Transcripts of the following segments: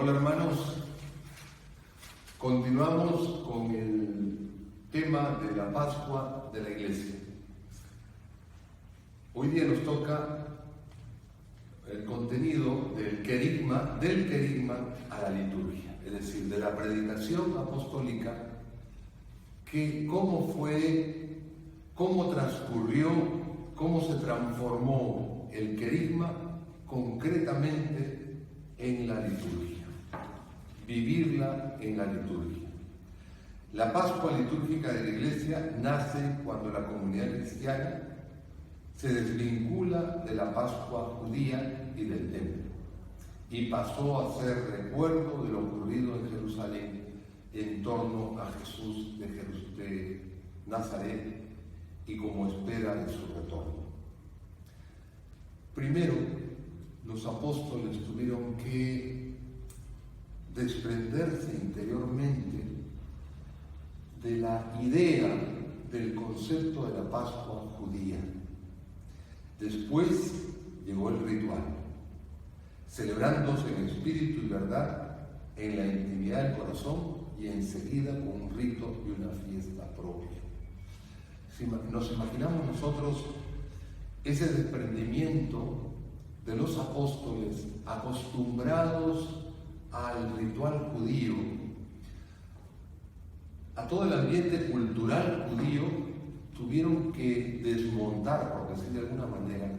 Hola hermanos, continuamos con el tema de la Pascua de la Iglesia. Hoy día nos toca el contenido del querigma a la liturgia, es decir, de la predicación apostólica, que cómo fue, cómo transcurrió, cómo se transformó el querigma concretamente en la liturgia, vivirla en la liturgia. La Pascua litúrgica de la Iglesia nace cuando la comunidad cristiana se desvincula de la Pascua judía y del templo y pasó a ser recuerdo de lo ocurrido en Jerusalén en torno a Jesús de Nazaret y como espera de su retorno. Primero, los apóstoles tuvieron que desprenderse interiormente de la idea del concepto de la Pascua judía. Después llegó el ritual, celebrándose en espíritu y verdad, en la intimidad del corazón y enseguida con un rito y una fiesta propia. Si nos imaginamos nosotros ese desprendimiento de los apóstoles acostumbrados al ritual judío, a todo el ambiente cultural judío, tuvieron que desmontar, por decir de alguna manera,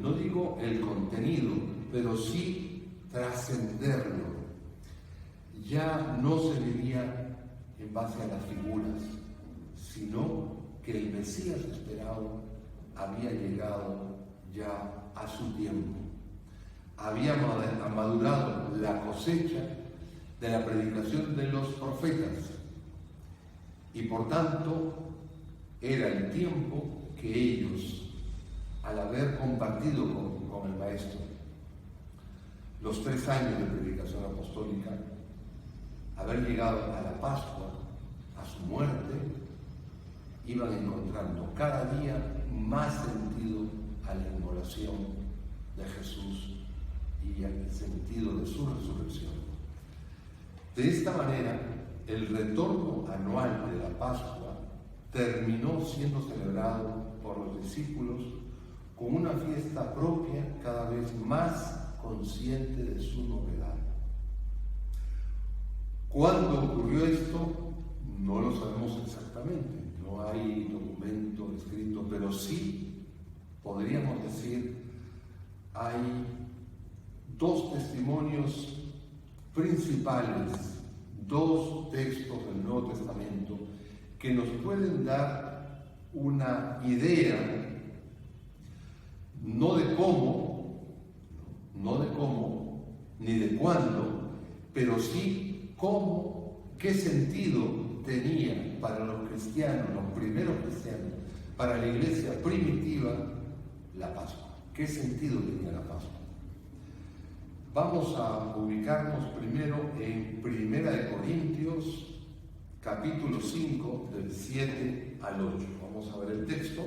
no digo el contenido, pero sí trascenderlo. Ya no se vivía en base a las figuras, sino que el Mesías esperado había llegado ya a su tiempo. Había madurado la cosecha de la predicación de los profetas y por tanto era el tiempo que ellos, al haber compartido con el Maestro los 3 años de predicación apostólica, haber llegado a la Pascua, a su muerte, iban encontrando cada día más sentido a la inmolación de Jesús y al sentido de su resurrección. De esta manera, el retorno anual de la Pascua terminó siendo celebrado por los discípulos con una fiesta propia cada vez más consciente de su novedad. ¿Cuándo ocurrió esto? No lo sabemos exactamente. No hay documento escrito, pero sí podríamos decir hay 2 testimonios principales, 2 textos del Nuevo Testamento que nos pueden dar una idea no de cómo, ni de cuándo, pero sí cómo, qué sentido tenía para los cristianos, los primeros cristianos, para la iglesia primitiva, la Pascua. ¿Qué sentido tenía la Pascua? Vamos a ubicarnos primero en 1 Corintios, capítulo 5, del 7 al 8. Vamos a ver el texto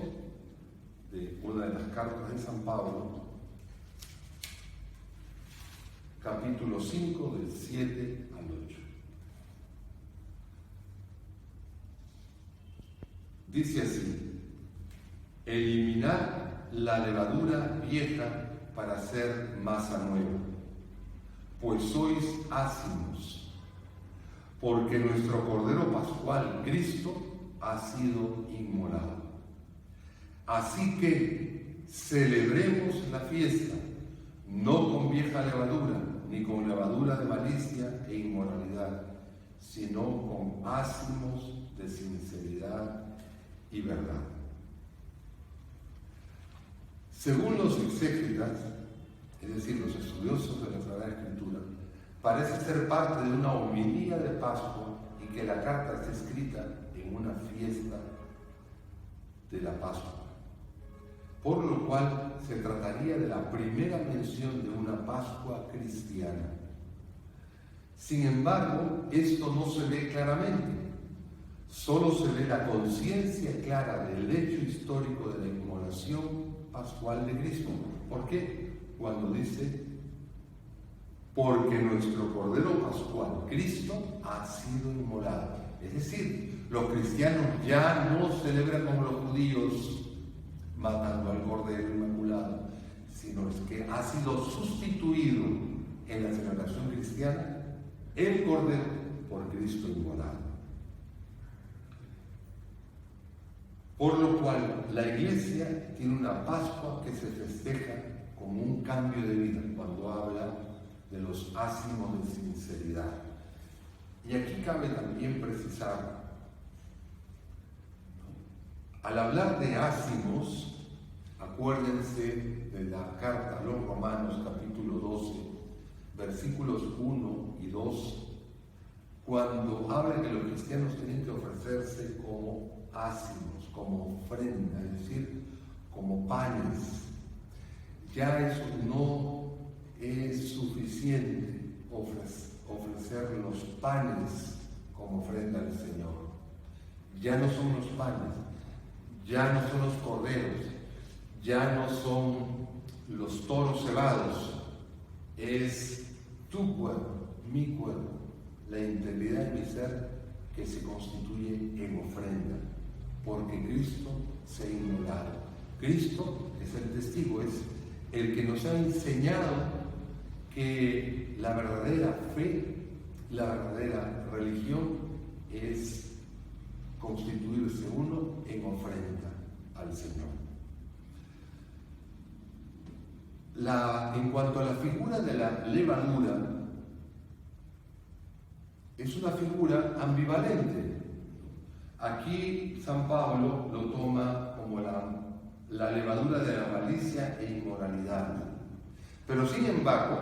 de una de las cartas de San Pablo, capítulo 5, del 7 al 8. Dice así: eliminad la levadura vieja para hacer masa nueva, pues sois ácimos, porque nuestro Cordero Pascual, Cristo, ha sido inmolado. Así que celebremos la fiesta, no con vieja levadura, ni con levadura de malicia e inmoralidad, sino con ácimos de sinceridad y verdad. Según los exégetas, es decir, los estudiosos de la Sagrada Escritura, parece ser parte de una homilía de Pascua y que la carta está escrita en una fiesta de la Pascua, por lo cual se trataría de la primera mención de una Pascua cristiana. Sin embargo, esto no se ve claramente, solo se ve la conciencia clara del hecho histórico de la inmolación pascual de Cristo. ¿Por qué? Cuando dice porque nuestro Cordero Pascual, Cristo, ha sido inmolado. Es decir, los cristianos ya no celebran como los judíos, matando al Cordero Inmaculado, sino es que ha sido sustituido en la celebración cristiana el Cordero por Cristo inmolado. Por lo cual la Iglesia tiene una Pascua que se festeja como un cambio de vida cuando habla de los ázimos de sinceridad. Y aquí cabe también precisar, al hablar de ázimos, acuérdense de la carta a los Romanos, capítulo 12, versículos 1 y 2, cuando habla que los cristianos tienen que ofrecerse como ázimos, como ofrenda, es decir, como panes. Ya eso no es suficiente ofrecer los panes como ofrenda al Señor. Ya no son los panes, ya no son los corderos, ya no son los toros cebados, es tu cuerpo, mi cuerpo, la integridad de mi ser que se constituye en ofrenda, porque Cristo se ha inmolado. Cristo es el testigo, es el que nos ha enseñado que la verdadera fe, la verdadera religión es constituirse uno en ofrenda al Señor. En cuanto a la figura de la levadura, es una figura ambivalente. Aquí San Pablo lo toma como la levadura de la malicia e inmoralidad. Pero sin embargo,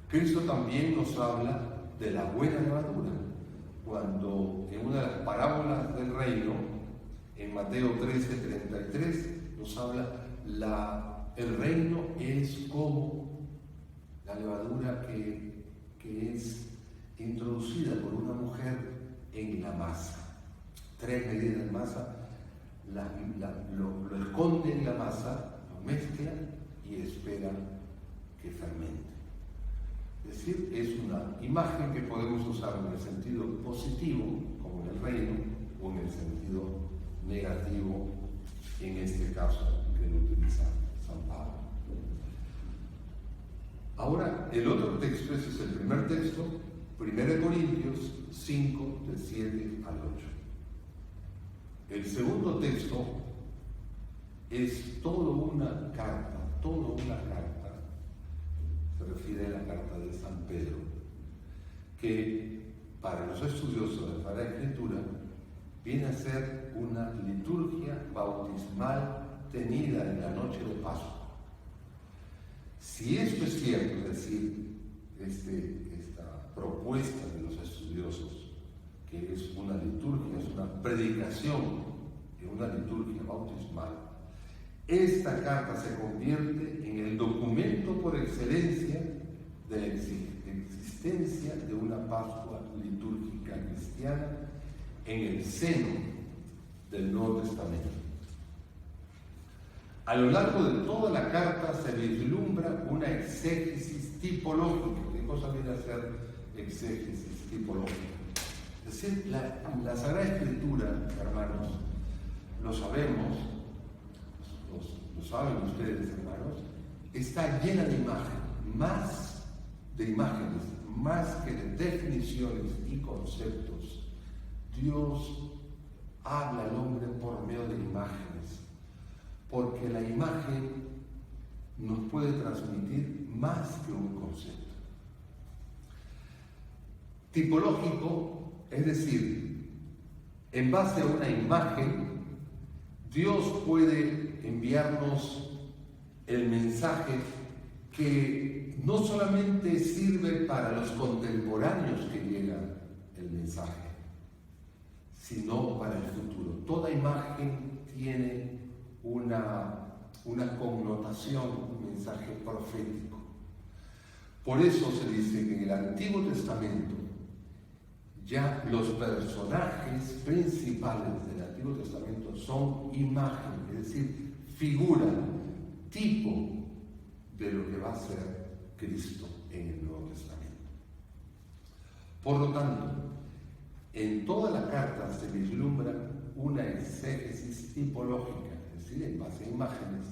Cristo también nos habla de la buena levadura, cuando en una de las parábolas del reino, en Mateo 13:33, nos habla el reino es como la levadura que es introducida por una mujer en la masa. 3 medidas de masa, lo esconde en la masa, lo mezcla y espera que fermente. Es decir, es una imagen que podemos usar en el sentido positivo, como en el reino, o en el sentido negativo, en este caso que lo utiliza San Pablo. Ahora, el otro texto, ese es el primer texto, 1 Corintios 5, del 7 al 8. El segundo texto es toda una carta, se refiere a la carta de San Pedro, que para los estudiosos de la Sagrada Escritura viene a ser una liturgia bautismal tenida en la noche de Pascua. Si esto es cierto, es decir, esta propuesta de los estudiosos, que es una liturgia, es una predicación de una liturgia bautismal, esta carta se convierte en el documento por excelencia de la existencia de una Pascua litúrgica cristiana en el seno del Nuevo Testamento. A lo largo de toda la carta se vislumbra una exégesis tipológica. ¿Qué cosa viene a ser exégesis tipológica? Es decir, la Sagrada Escritura, hermanos, lo sabemos, lo saben ustedes, hermanos, está llena de imágenes, más que de definiciones y conceptos. Dios habla al hombre por medio de imágenes, porque la imagen nos puede transmitir más que un concepto. Tipológico, es decir, en base a una imagen, Dios puede enviarnos el mensaje que no solamente sirve para los contemporáneos que llegan el mensaje, sino para el futuro. Toda imagen tiene una connotación, un mensaje profético. Por eso se dice que en el Antiguo Testamento ya los personajes principales del Antiguo Testamento son imagen, es decir, figura, tipo de lo que va a ser Cristo en el Nuevo Testamento. Por lo tanto, en toda la carta se vislumbra una exégesis tipológica, es decir, en base a imágenes,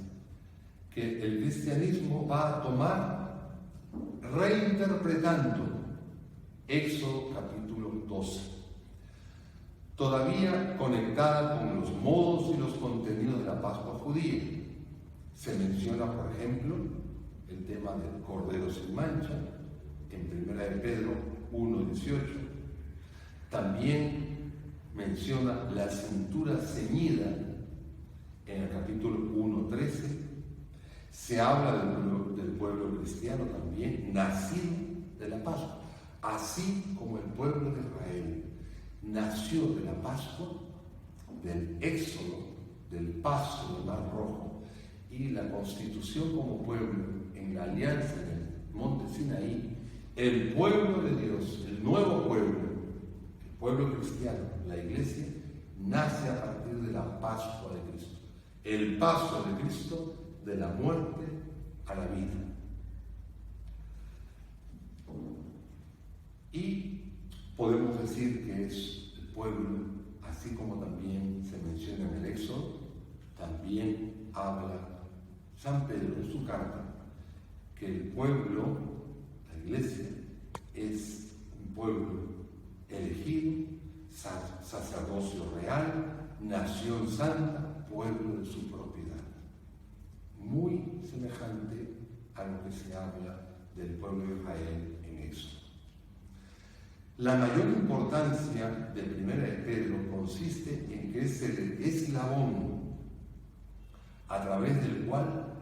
que el cristianismo va a tomar reinterpretando Éxodo capítulo 12, todavía conectada con los modos y los contenidos de la Pascua judía. Se menciona, por ejemplo, el tema del Cordero sin mancha, en 1 de Pedro 1:18. También menciona la cintura ceñida en el capítulo 1:13. Se habla del pueblo cristiano también, nacido de la Pascua. Así como el pueblo de Israel nació de la Pascua, del Éxodo, del paso del Mar Rojo y la constitución como pueblo en la alianza en el monte Sinaí, el pueblo de Dios, el nuevo pueblo, el pueblo cristiano, la iglesia, nace a partir de la Pascua de Cristo. El paso de Cristo de la muerte a la vida. Y podemos decir que es el pueblo, así como también se menciona en el Éxodo, también habla San Pedro en su carta, que el pueblo, la iglesia, es un pueblo elegido, sacerdocio real, nación santa, pueblo de su propiedad. Muy semejante a lo que se habla del pueblo de Israel en Éxodo. La mayor importancia de 1 de Pedro consiste en que es el eslabón a través del cual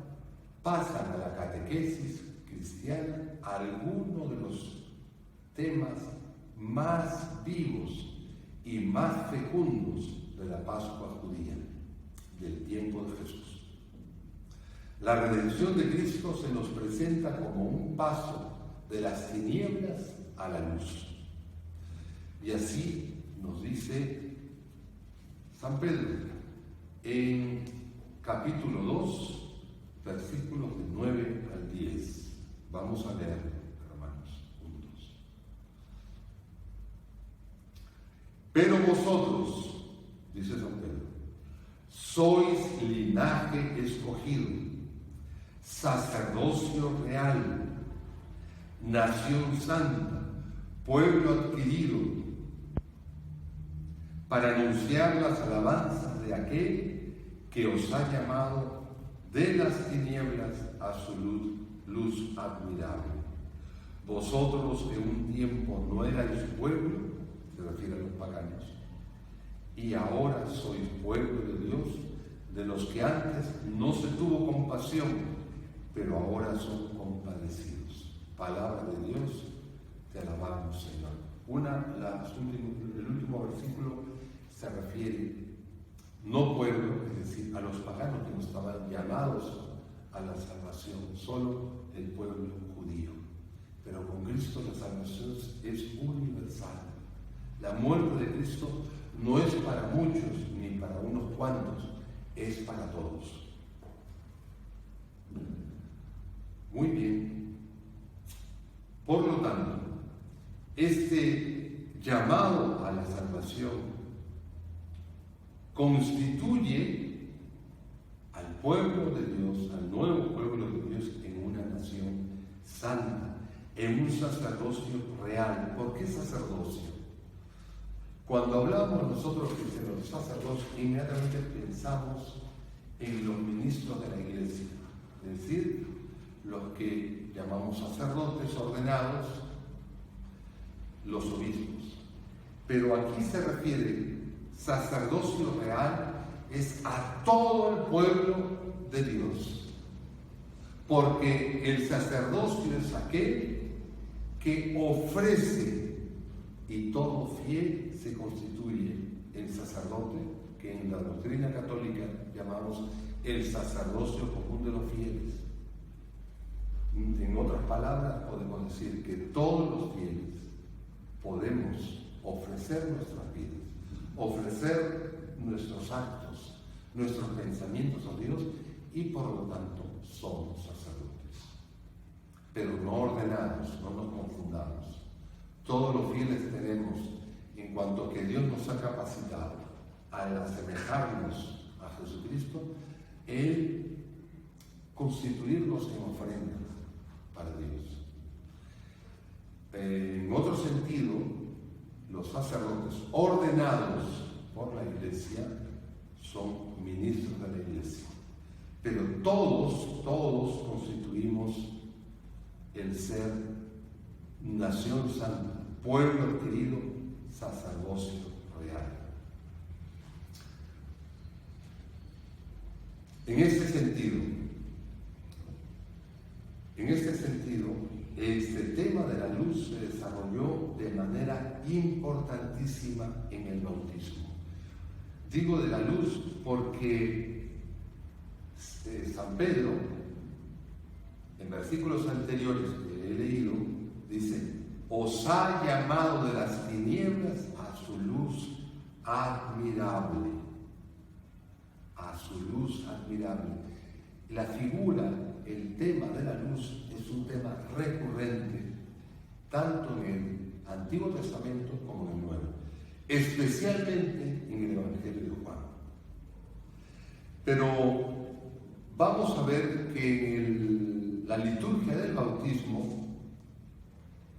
pasan a la catequesis cristiana algunos de los temas más vivos y más fecundos de la Pascua judía, del tiempo de Jesús. La redención de Cristo se nos presenta como un paso de las tinieblas a la luz. Y así nos dice San Pedro en capítulo 2, versículos del 9 al 10. Vamos a leer, hermanos, juntos. Pero vosotros, dice San Pedro, sois linaje escogido, sacerdocio real, nación santa, pueblo adquirido, para anunciar las alabanzas de aquel que os ha llamado de las tinieblas a su luz admirable. Vosotros que un tiempo no erais pueblo, se refiere a los paganos, y ahora sois pueblo de Dios, de los que antes no se tuvo compasión, pero ahora son compadecidos. Palabra de Dios, te alabamos, Señor. El último versículo se refiere, no pueblo, es decir, a los paganos que no estaban llamados a la salvación, solo el pueblo judío. Pero con Cristo la salvación es universal. La muerte de Cristo no es para muchos ni para unos cuantos, es para todos. Muy bien. Por lo tanto, este llamado a la salvación constituye al pueblo de Dios, al nuevo pueblo de Dios, en una nación santa, en un sacerdocio real. ¿Por qué sacerdocio? Cuando hablamos nosotros cristianos de sacerdocio, inmediatamente pensamos en los ministros de la iglesia, es decir, los que llamamos sacerdotes ordenados, los obispos. Pero aquí se refiere sacerdocio real, es a todo el pueblo de Dios. Porque el sacerdocio es aquel que ofrece, y todo fiel se constituye en sacerdote, que en la doctrina católica llamamos el sacerdocio común de los fieles. En otras palabras, podemos decir que todos los fieles podemos ofrecer nuestras vidas, ofrecer nuestros actos, nuestros pensamientos a Dios, y por lo tanto somos sacerdotes. pero no ordenados, no nos confundamos. Todos los fieles tenemos, en cuanto que Dios nos ha capacitado al asemejarnos a Jesucristo, el constituirnos en ofrendas para Dios. En otro sentido, los sacerdotes ordenados por la Iglesia son ministros de la Iglesia, pero todos constituimos el ser nación santa, pueblo adquirido, sacerdocio real. En este sentido, este tema de la luz se desarrolló de manera importantísima en el bautismo. Digo de la luz porque San Pedro, en versículos anteriores que he leído, dice: os ha llamado de las tinieblas a su luz admirable. A su luz admirable. La figura, el tema de la luz es un tema recurrente, tanto en el Antiguo Testamento como en el Nuevo, especialmente en el Evangelio de Juan. Pero vamos a ver que en la liturgia del bautismo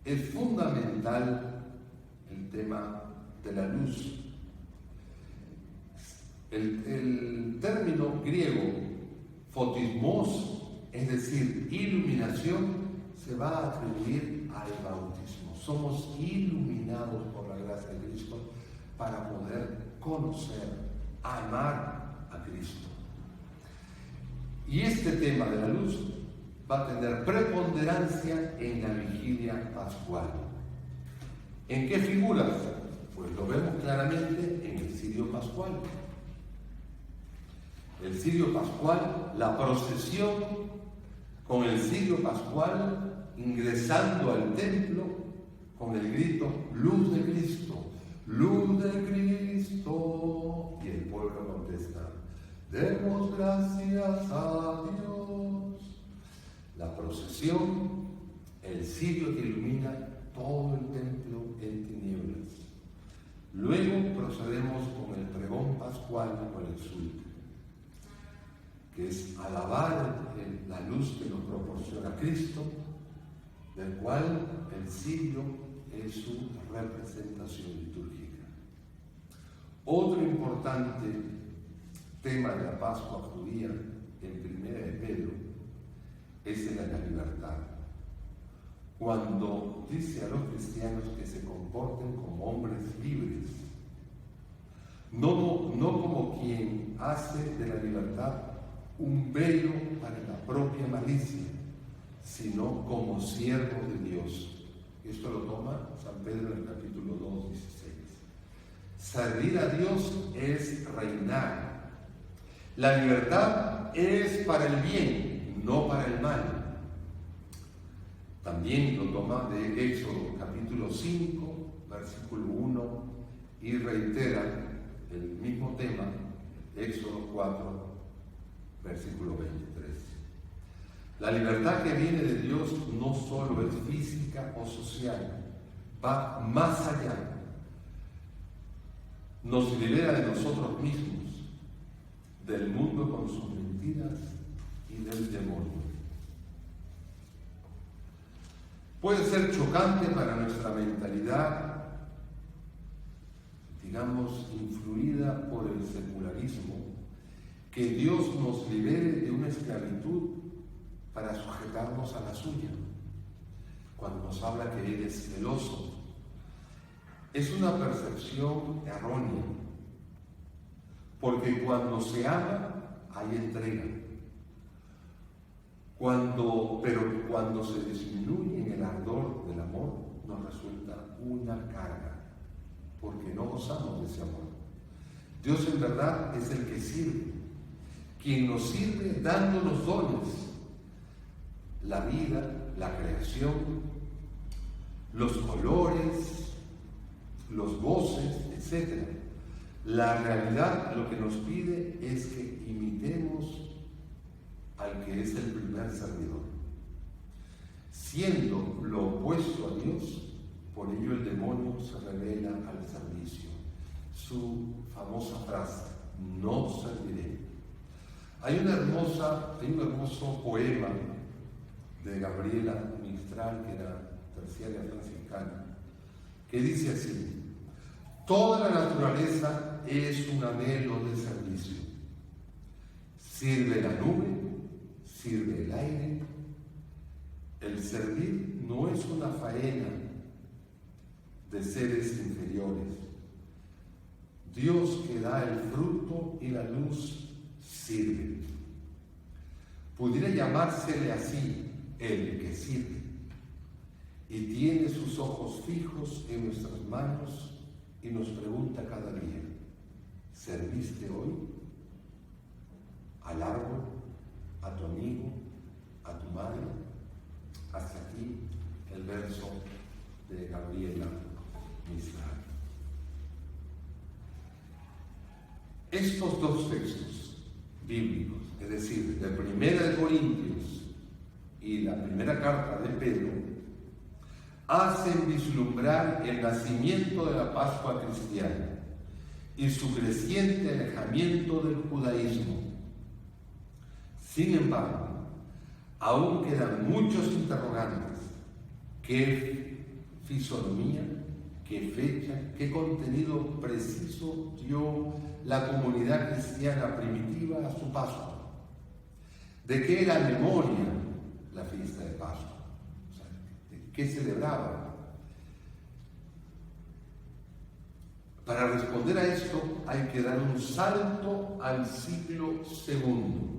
es fundamental el tema de la luz. El término griego fotismos, es decir, iluminación, se va a atribuir al bautismo. Somos iluminados por la gracia de Cristo para poder conocer, amar a Cristo. Y este tema de la luz va a tener preponderancia en la vigilia pascual. ¿En qué figuras? Pues lo vemos claramente en el cirio pascual. El cirio pascual, la procesión con el cirio pascual ingresando al templo con el grito: luz de Cristo, luz de Cristo. Y el pueblo contesta: demos gracias a Dios. La procesión, el cirio que ilumina todo el templo en tinieblas. Luego procedemos con el pregón pascual o el exulte, que es alabar la luz que nos proporciona Cristo, del cual el cirio es su representación litúrgica. Otro importante tema de la Pascua judía en Primera de Pedro es el de la libertad. Cuando dice a los cristianos que se comporten como hombres libres, no como quien hace de la libertad un velo para la propia malicia, sino como siervos de Dios. Esto lo toma San Pedro en el capítulo 2, 16. Servir a Dios es reinar. La libertad es para el bien, no para el mal. También lo toma de Éxodo capítulo 5, versículo 1, y reitera el mismo tema, Éxodo 4, versículo 23. La libertad que viene de Dios no solo es física o social, va más allá. Nos libera de nosotros mismos, del mundo con sus mentiras y del demonio. Puede ser chocante para nuestra mentalidad, digamos, influida por el secularismo, que Dios nos libere de una esclavitud para sujetarnos a la suya. Cuando nos habla que Él es celoso, es una percepción errónea, porque cuando se ama hay entrega. Pero cuando se disminuye en el ardor del amor, nos resulta una carga, porque no gozamos de ese amor. Dios en verdad es el que sirve, quien nos sirve dándonos dones, la vida, la creación, los colores, los goces, etc. La realidad lo que nos pide es que imitemos al que es el primer servidor. siendo lo opuesto a Dios, por ello el demonio se revela al servicio. Su famosa frase, no serviré. Hay un hermoso poema de Gabriela Mistral, que era terciaria franciscana, que dice así: toda la naturaleza es un anhelo de servicio. Sirve la nube, sirve el aire. El servir no es una faena de seres inferiores. Dios, que da el fruto y la luz, sirve. Pudiera llamársele así, el que sirve, y tiene sus ojos fijos en nuestras manos y nos pregunta cada día: ¿serviste hoy al árbol, a tu amigo, a tu madre? Hasta aquí el verso de Gabriela Mistral. Estos dos textos bíblicos, es decir, de Primera de Corintios y la primera carta de Pedro, hacen vislumbrar el nacimiento de la Pascua cristiana y su creciente alejamiento del judaísmo. Sin embargo, aún quedan muchos interrogantes. ¿Qué fisonomía, qué fecha, qué contenido preciso dio la comunidad cristiana primitiva a su Pascua? ¿De qué era memoria la fiesta de Pascua? O sea, ¿de qué celebraba? Para responder a esto hay que dar un salto al siglo II,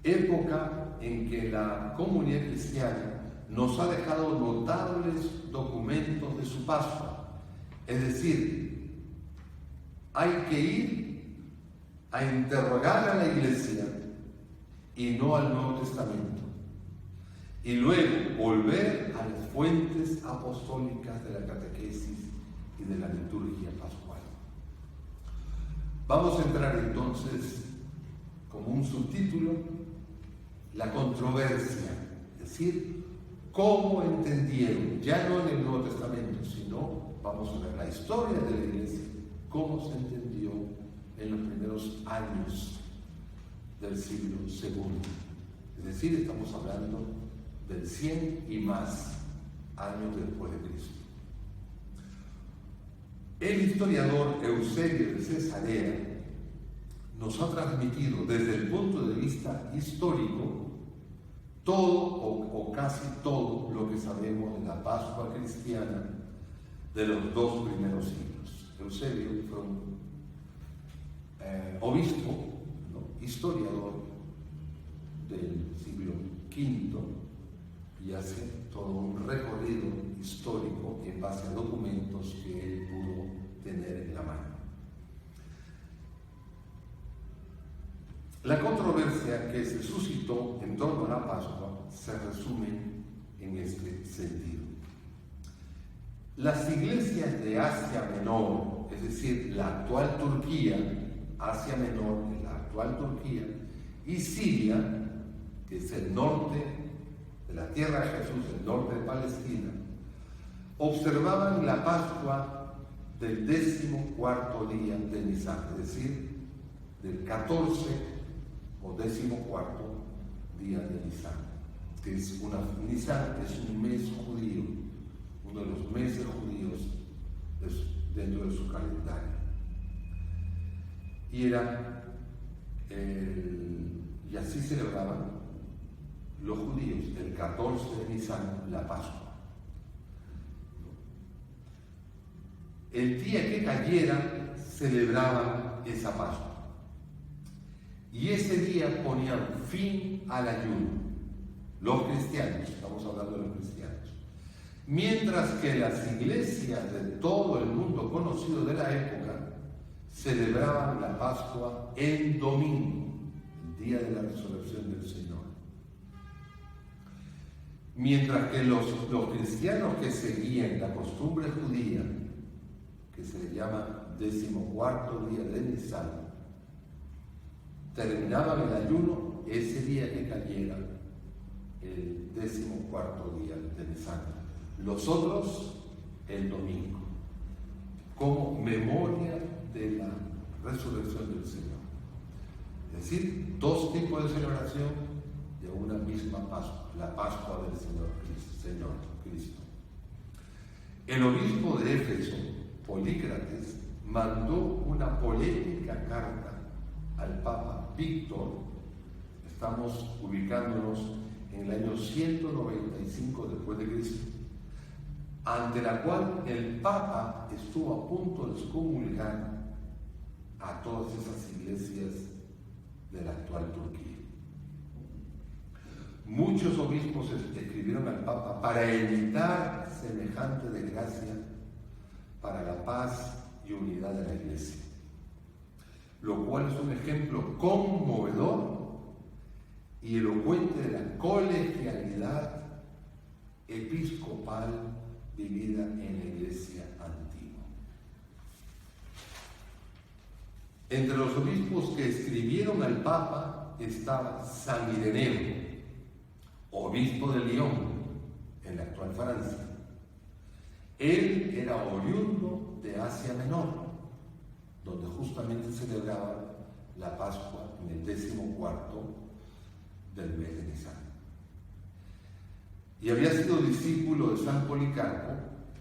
época en que la comunidad cristiana nos ha dejado notables documentos de su Pascua. Es decir, hay que ir a interrogar a la Iglesia y no al Nuevo Testamento, y luego volver a las fuentes apostólicas de la catequesis y de la liturgia pascual. Vamos a entrar entonces, como un subtítulo, la controversia, es decir, cómo entendieron, ya no en el Nuevo Testamento, sino vamos a ver la historia de la Iglesia, cómo se entendió en los primeros años del siglo II. Es decir, estamos hablando del 100 y más años después de Cristo. El historiador Eusebio de Cesarea nos ha transmitido desde el punto de vista histórico todo o casi todo lo que sabemos de la Pascua cristiana de los dos primeros siglos. Eusebio fue un obispo, ¿no?, historiador del siglo V, y hace todo un recorrido histórico en base a documentos que él pudo tener en la mano. La controversia que se suscitó en torno a la Pascua se resume en este sentido. Las iglesias de Asia Menor, es decir, la actual Turquía, Asia Menor, la actual Turquía, y Siria, que es el norte de la tierra de Jesús, el norte de Palestina, observaban la Pascua del 14º día de Nisan, es decir, del 14 o 14º día de Nisan, que es Nisan es un mes judío, uno de los meses judíos dentro de su calendario. Y y así celebraban los judíos el 14 de Nisan la Pascua. El día que cayera celebraban esa Pascua. Y ese día ponían fin al ayuno. Los cristianos, estamos hablando de los cristianos. Mientras que las iglesias de todo el mundo conocido de la época celebraban la Pascua en domingo, el día de la resurrección del Señor. Mientras que los cristianos que seguían la costumbre judía, que se le llama 14º día de Nisan, terminaban el ayuno ese día que cayera el 14º día de Nisan. Los otros el domingo, como memoria de la resurrección del Señor. Es decir, dos tipos de celebración de una misma Pascua, la Pascua del Señor Cristo. El obispo de Éfeso, Polícrates, mandó una polémica carta al Papa Víctor. Estamos ubicándonos en el año 195 después de Cristo, ante la cual el Papa estuvo a punto de excomulgar a todas esas iglesias de la actual Turquía. Muchos obispos escribieron al Papa para evitar semejante desgracia para la paz y unidad de la Iglesia, lo cual es un ejemplo conmovedor y elocuente de la colegialidad episcopal vivida en la Iglesia antigua. Entre los obispos que escribieron al Papa estaba San Ireneo, obispo de Lyon, en la actual Francia. Él era oriundo de Asia Menor, donde justamente celebraban la Pascua en el 14º del mes de Nisan. Y había sido discípulo de San Policarpo,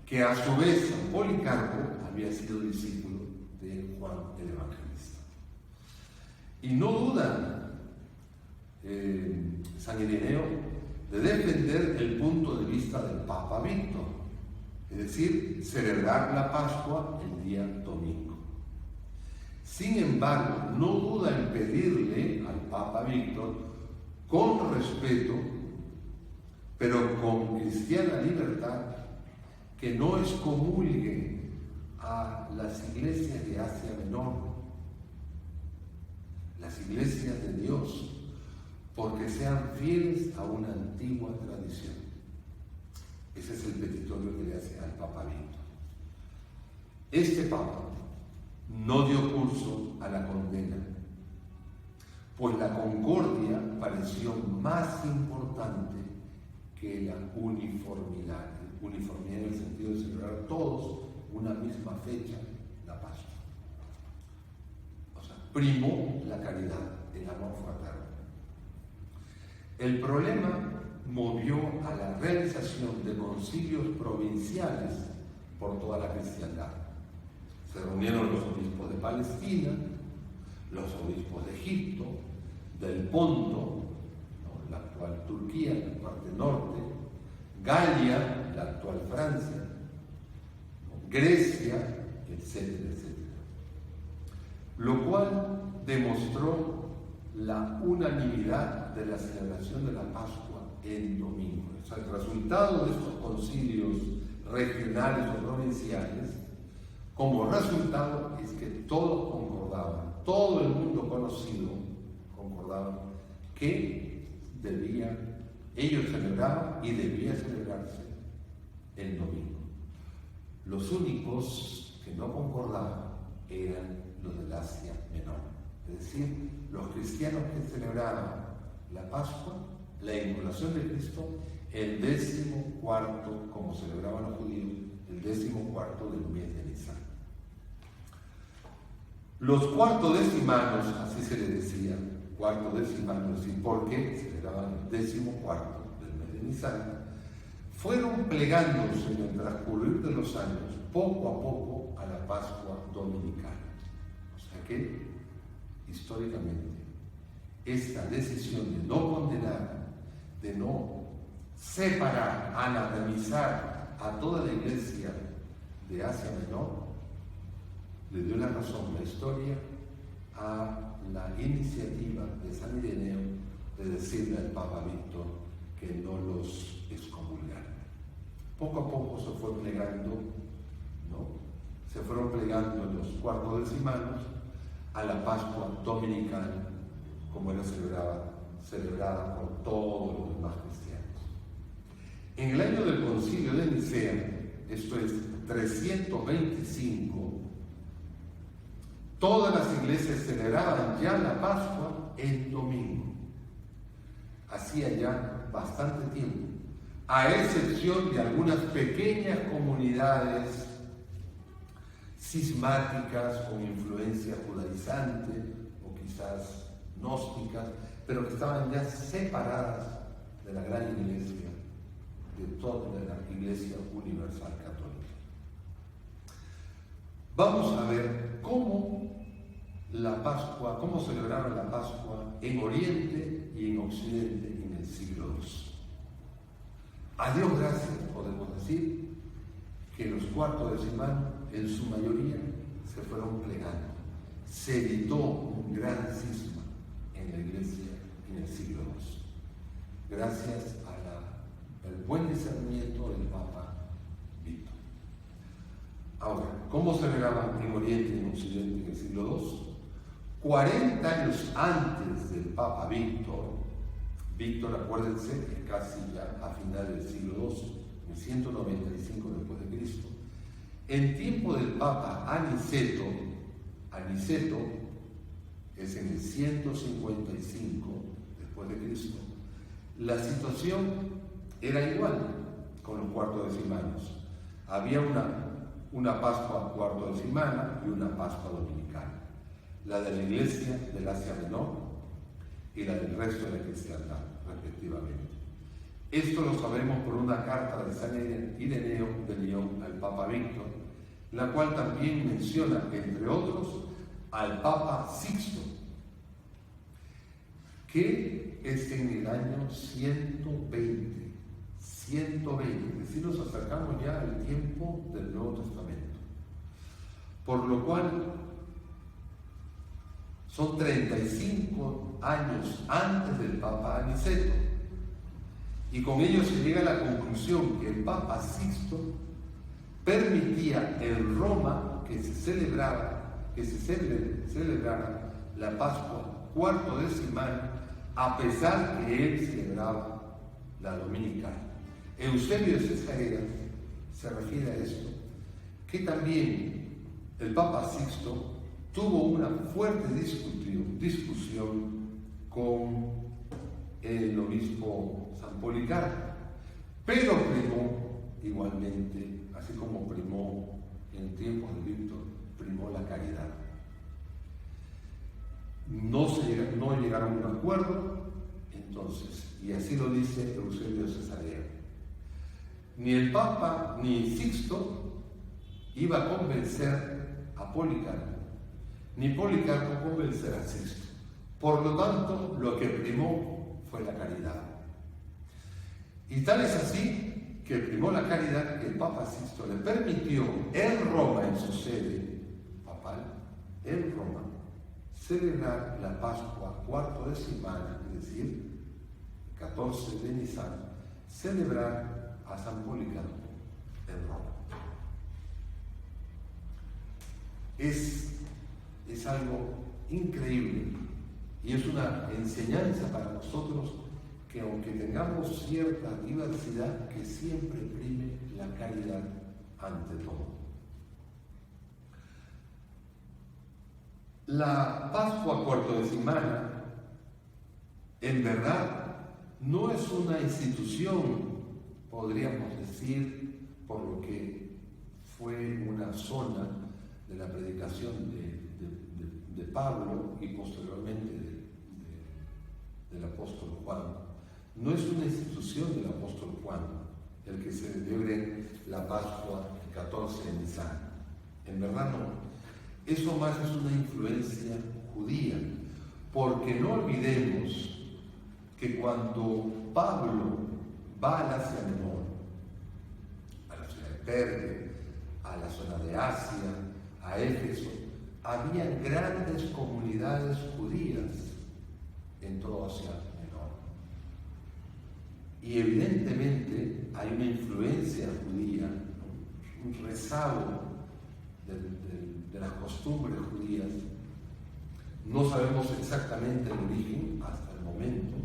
que a su vez San Policarpo había sido discípulo de Juan el Evangelista. Y no duda San Ireneo de defender el punto de vista del Papa Víctor, es decir, celebrar la Pascua el día domingo. Sin embargo, no duda en pedirle al Papa Víctor, con respeto, pero con cristiana libertad, que no excomulgue a las iglesias de Asia Menor, las iglesias de Dios, porque sean fieles a una antigua tradición. Ese es el petitorio que le hace al Papa Víctor. Este Papa no dio curso a la condena, pues la concordia pareció más importante que la uniformidad en el sentido de celebrar todos una misma fecha, la Pascua. O sea, primó la caridad, el amor fraterno. El problema movió a la realización de concilios provinciales por toda la cristiandad. Se reunieron los obispos de Palestina, los obispos de Egipto, del Ponto, ¿no?, la actual Turquía, la parte norte, Galia, la actual Francia, ¿no?, Grecia, etcétera, etcétera. Lo cual demostró la unanimidad de la celebración de la Pascua en domingo. O sea, el resultado de estos concilios regionales o provinciales, como resultado, es que todos concordaban, todo el mundo conocido concordaba que ellos celebraban y debía celebrarse el domingo. Los únicos que no concordaban eran los del Asia Menor, es decir, los cristianos que celebraban la Pascua, la inmolación de Cristo, el 14º, como celebraban los judíos, el 14º del mes de Nisan. Los cuartodecimanos, así se les decía, cuartodecimanos, ¿y por qué celebraban el 14º del mes de Nisan? Fueron plegándose en el transcurrir de los años, poco a poco, a la Pascua dominical. O sea que, históricamente, esta decisión de no condenar, de no separar, anatemizar a toda la iglesia de Asia Menor, le dio la razón la historia a la iniciativa de San Ireneo de decirle al Papa Víctor que no los excomulgara. Poco a poco se fue plegando, ¿no? Se fueron plegando los cuartodecimanos a la Pascua dominical, como era celebrada por todos los demás cristianos. En el año del Concilio de Nicea, esto es 325, todas las iglesias celebraban ya la Pascua el domingo. hacía ya bastante tiempo, a excepción de algunas pequeñas comunidades cismáticas con influencia judaizante o quizás gnósticas, pero que estaban ya separadas de la gran iglesia, de toda la Iglesia Universal Católica. Vamos a ver cómo la Pascua, cómo celebraron la Pascua en Oriente y en Occidente en el siglo II. A Dios gracias, podemos decir que los cuartos decimales en su mayoría se fueron plegando. Se evitó un gran cisma en la Iglesia en el siglo II, gracias al buen discernimiento del Papa Víctor. Ahora, ¿cómo celebraban en Oriente y en Occidente en el siglo II? 40 años antes del Papa Víctor, acuérdense, que casi ya a finales del siglo II, en 195 después de Cristo, en tiempo del Papa Aniceto es en el 155 después de Cristo, la situación era igual con los cuartos decimales. Había una Pascua cuarto decimana y una Pascua dominical, la de la Iglesia del Asia Menor y la del resto de la cristiandad, respectivamente. Esto lo sabemos por una carta de San Ireneo de León al Papa Víctor, la cual también menciona, entre otros, al Papa Sixto, que es en el año 120, es decir, nos acercamos ya al tiempo del Nuevo Testamento, por lo cual son 35 años antes del Papa Aniceto, y con ello se llega a la conclusión que el Papa Sixto permitía en Roma que se celebrara la Pascua cuarto decimal, a pesar que él celebraba la dominical. Eusebio de Cesarea se refiere a esto, que también el Papa Sixto tuvo una fuerte discusión con el obispo San Policarpo, pero primó igualmente, así como primó en tiempos de Víctor, primó la caridad. No llegaron a un acuerdo, entonces, y así lo dice Eusebio de Cesarea. Ni el Papa ni Sixto iba a convencer a Policarpo, ni Policarpo convencer a Sixto. Por lo tanto, lo que primó fue la caridad. Y tal es así que primó la caridad que el Papa Sixto le permitió en Roma, en su sede papal, en Roma, celebrar la Pascua cuarto decimal, es decir, 14 de Nisan, celebrar a San Policarpo en Roma. Es algo increíble y es una enseñanza para nosotros que aunque tengamos cierta diversidad, que siempre prime la caridad ante todo. La Pascua cuartodecimana, en verdad, no es una institución, podríamos decir, por lo que fue una zona de la predicación de Pablo y posteriormente del apóstol Juan. No es una institución del apóstol Juan el que se celebre la Pascua el 14 de Nisan. En verdad no. Eso más es una influencia judía, porque no olvidemos que cuando Pablo va al Asia Menor, a la ciudad de Perge, a la zona de Asia, a Éfeso, había grandes comunidades judías en todo Asia Menor. Y evidentemente hay una influencia judía, un rezago de las costumbres judías. No sabemos exactamente el origen hasta el momento,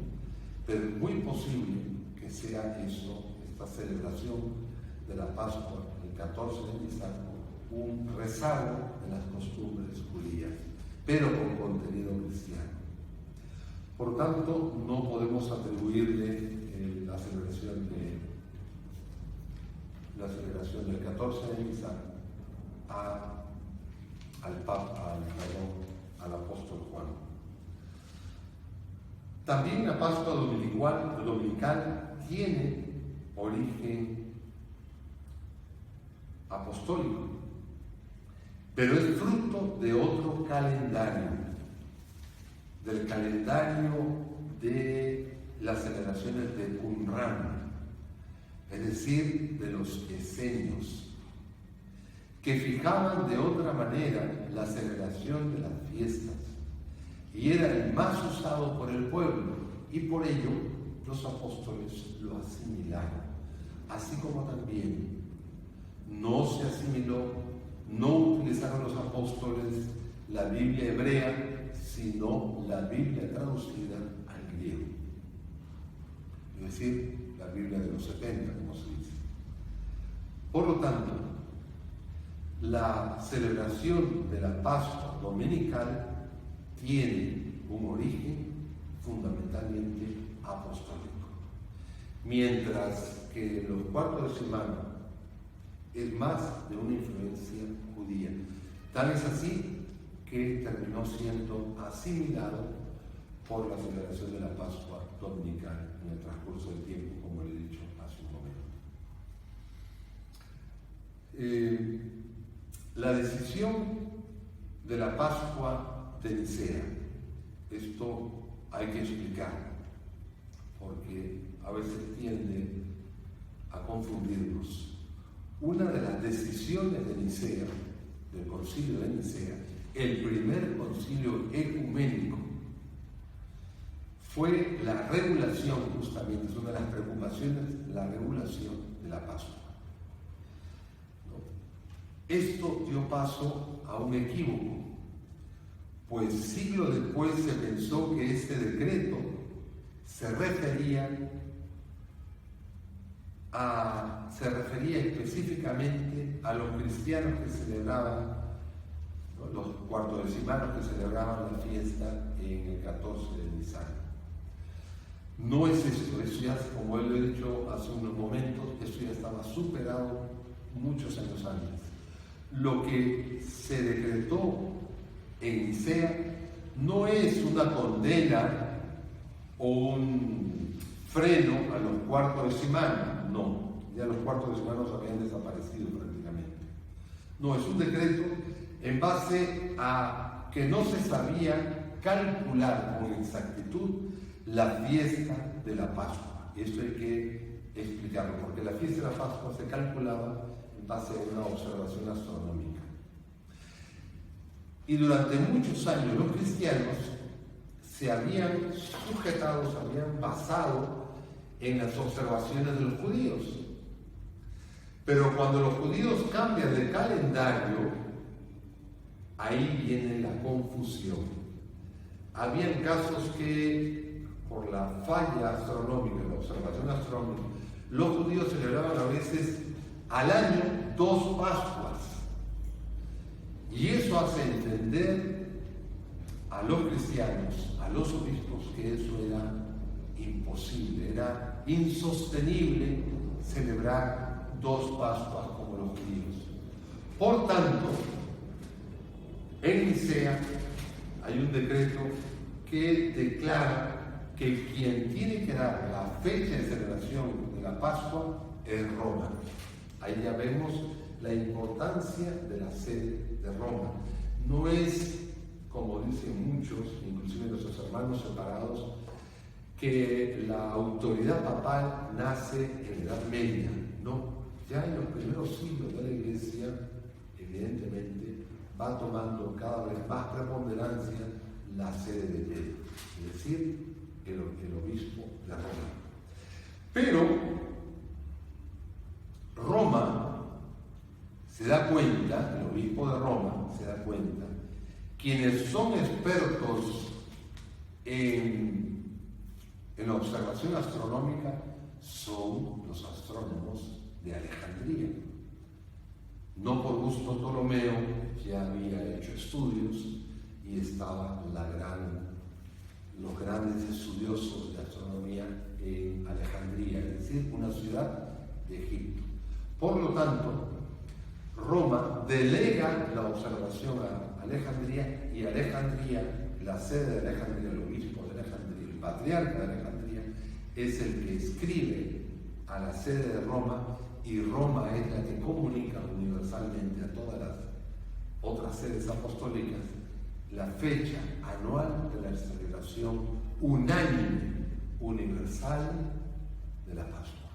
pero es muy posible que sea eso, esta celebración de la Pascua, el 14 de Nisan, un rezago de las costumbres judías, pero con contenido cristiano. Por tanto, no podemos atribuirle la celebración del 14 de Nisan al apóstol Juan. También la Pascua dominical tiene origen apostólico, pero es fruto de otro calendario, del calendario de las celebraciones de Qumran, es decir, de los esenios, que fijaban de otra manera la celebración de las fiestas, y era el más usado por el pueblo, y por ello los apóstoles lo asimilaron, así como también no se asimiló, no utilizaron los apóstoles la Biblia hebrea, sino la Biblia traducida al griego, es decir, la Biblia de los 70, como se dice. Por lo tanto, la celebración de la Pascua dominical tiene un origen fundamentalmente apostólico, mientras que los cuartos de semana es más de una influencia judía. Tal es así que terminó siendo asimilado por la celebración de la Pascua dominical en el transcurso del tiempo, como le he dicho hace un momento. La decisión de la Pascua de Nicea, esto hay que explicar, porque a veces tiende a confundirnos. Una de las decisiones de Nicea, del concilio de Nicea, el primer concilio ecuménico, fue la regulación, justamente, es una de las preocupaciones, la regulación de la Pascua. Esto dio paso a un equívoco, pues siglos después se pensó que este decreto se refería específicamente a los cristianos que celebraban, ¿no?, los cuartodecimanos que celebraban la fiesta en el 14 de Nisan. No es eso ya, como lo he dicho hace unos momentos, eso ya estaba superado muchos años antes. Lo que se decretó en Nicea no es una condena o un freno a los cuartos de semana, no, ya los cuartos de semana habían desaparecido prácticamente. No, es un decreto en base a que no se sabía calcular con exactitud la fiesta de la Pascua. Y esto hay que explicarlo, porque la fiesta de la Pascua se calculaba en base a una observación astronómica. Y durante muchos años los cristianos se habían sujetado, se habían basado en las observaciones de los judíos. Pero cuando los judíos cambian de calendario, ahí viene la confusión. Habían casos que, por la falla astronómica, la observación astronómica, los judíos celebraban a veces al año 2 Pascuas. Y eso hace entender a los cristianos, a los obispos, que eso era imposible, era insostenible celebrar 2 Pascuas como los judíos. Por tanto, en Nicea hay un decreto que declara que quien tiene que dar la fecha de celebración de la Pascua es Roma. Ahí ya vemos la importancia de la sede de Roma. No es, como dicen muchos, inclusive nuestros hermanos separados, que la autoridad papal nace en la Edad Media. No, ya en los primeros siglos de la Iglesia, evidentemente, va tomando cada vez más preponderancia la sede de Pedro, es decir, el obispo de Roma. Pero Roma se da cuenta, el obispo de Roma se da cuenta, quienes son expertos en la observación astronómica son los astrónomos de Alejandría. No por gusto Ptolomeo ya había hecho estudios y estaba la los grandes estudiosos de astronomía en Alejandría, es decir, una ciudad de Egipto. Por lo tanto, Roma delega la observación a Alejandría, y Alejandría, la sede de Alejandría, el obispo de Alejandría, el patriarca de Alejandría, es el que escribe a la sede de Roma, y Roma es la que comunica universalmente a todas las otras sedes apostólicas la fecha anual de la celebración unánime, universal de la Pascua.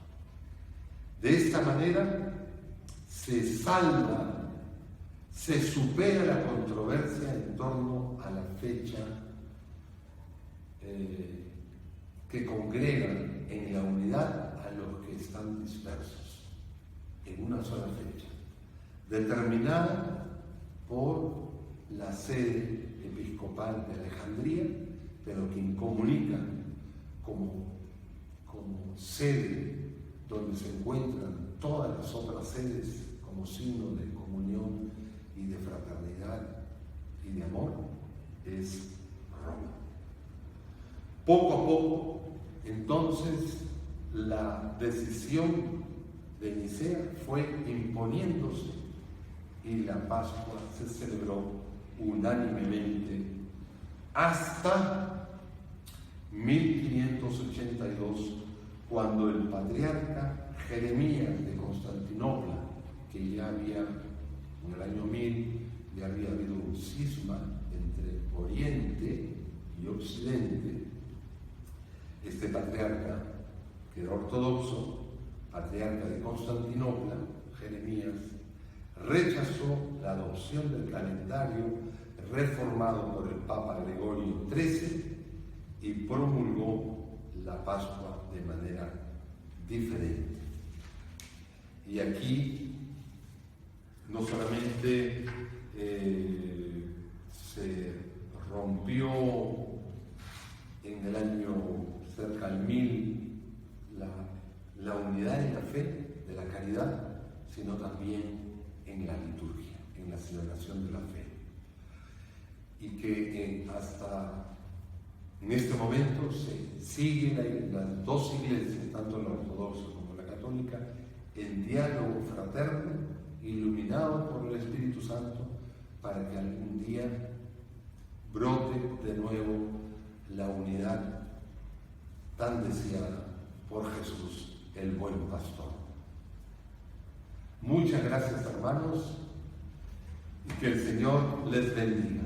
De esta manera se salva, se supera la controversia en torno a la fecha que congrega en la unidad a los que están dispersos en una sola fecha, determinada por la sede episcopal de Alejandría, pero quien comunica como sede donde se encuentran todas las otras sedes como signo de comunión y de fraternidad y de amor, es Roma. Poco a poco, entonces, la decisión de Nicea fue imponiéndose y la Pascua se celebró unánimemente hasta 1582, cuando el patriarca Jeremías de Constantinopla, que ya había, en el año 1000, ya había habido un cisma entre Oriente y Occidente, este patriarca, que era ortodoxo, patriarca de Constantinopla, Jeremías, rechazó la adopción del calendario reformado por el Papa Gregorio XIII y promulgó la Pascua de manera diferente. Y aquí no solamente se rompió en el año cerca del 1000 la unidad en la fe de la caridad, sino también en la liturgia, en la celebración de la fe. Y que hasta en este momento se siguen las dos iglesias, tanto la ortodoxa como la católica, en diálogo fraterno, iluminado por el Espíritu Santo, para que algún día brote de nuevo la unidad tan deseada por Jesús, el buen pastor. Muchas gracias, hermanos, y que el Señor les bendiga.